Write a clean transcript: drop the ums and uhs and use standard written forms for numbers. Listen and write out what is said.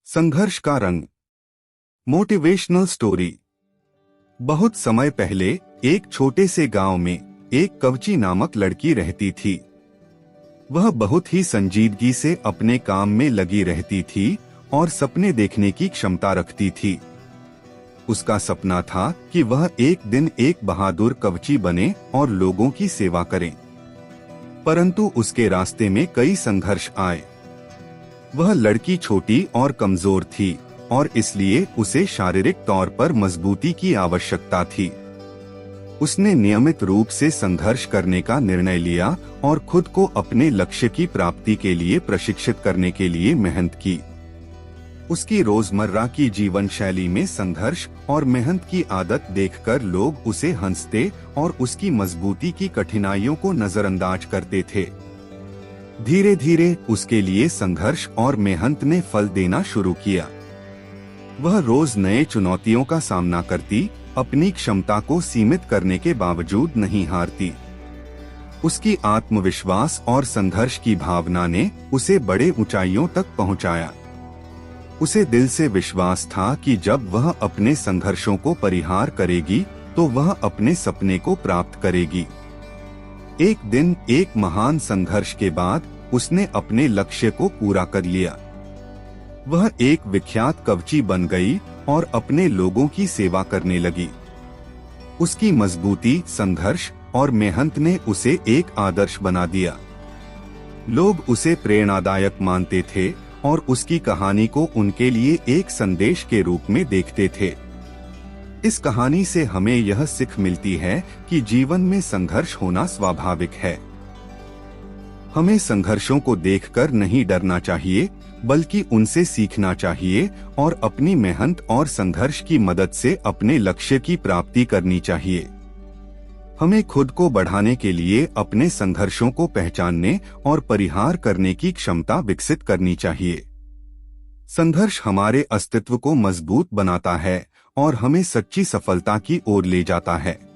संघर्ष का रंग। Motivational story. बहुत समय पहले एक छोटे से गांव में एक कवची नामक लड़की रहती थी। वह बहुत ही संजीदगी से अपने काम में लगी रहती थी और सपने देखने की क्षमता रखती थी। उसका सपना था कि वह एक दिन एक बहादुर कवची बने और लोगों की सेवा करे। परंतु उसके रास्ते में कई संघर्ष आए। वह लड़की छोटी और कमजोर थी और इसलिए उसे शारीरिक तौर पर मजबूती की आवश्यकता थी। उसने नियमित रूप से संघर्ष करने का निर्णय लिया और खुद को अपने लक्ष्य की प्राप्ति के लिए प्रशिक्षित करने के लिए मेहनत की। उसकी रोजमर्रा की जीवन शैली में संघर्ष और मेहनत की आदत देखकर लोग उसे हंसते और उसकी मजबूती की कठिनाइयों को नजरअंदाज करते थे। धीरे धीरे उसके लिए संघर्ष और मेहनत ने फल देना शुरू किया। वह रोज नए चुनौतियों का सामना करती, अपनी क्षमता को सीमित करने के बावजूद नहीं हारती। उसकी आत्मविश्वास और संघर्ष की भावना ने उसे बड़े ऊंचाइयों तक पहुंचाया। उसे दिल से विश्वास था कि जब वह अपने संघर्षों को परिहार करेगी तो वह अपने सपने को प्राप्त करेगी। एक दिन एक महान संघर्ष के बाद उसने अपने लक्ष्य को पूरा कर लिया। वह एक विख्यात कवची बन गई और अपने लोगों की सेवा करने लगी। उसकी मजबूती, संघर्ष और मेहनत ने उसे एक आदर्श बना दिया। लोग उसे प्रेरणादायक मानते थे और उसकी कहानी को उनके लिए एक संदेश के रूप में देखते थे। इस कहानी से हमें यह सीख मिलती है कि जीवन में संघर्ष होना स्वाभाविक है। हमें संघर्षों को देखकर नहीं डरना चाहिए, बल्कि उनसे सीखना चाहिए और अपनी मेहनत और संघर्ष की मदद से अपने लक्ष्य की प्राप्ति करनी चाहिए। हमें खुद को बढ़ाने के लिए अपने संघर्षों को पहचानने और परिहार करने की क्षमता विकसित करनी चाहिए। संघर्ष हमारे अस्तित्व को मजबूत बनाता है और हमें सच्ची सफलता की ओर ले जाता है।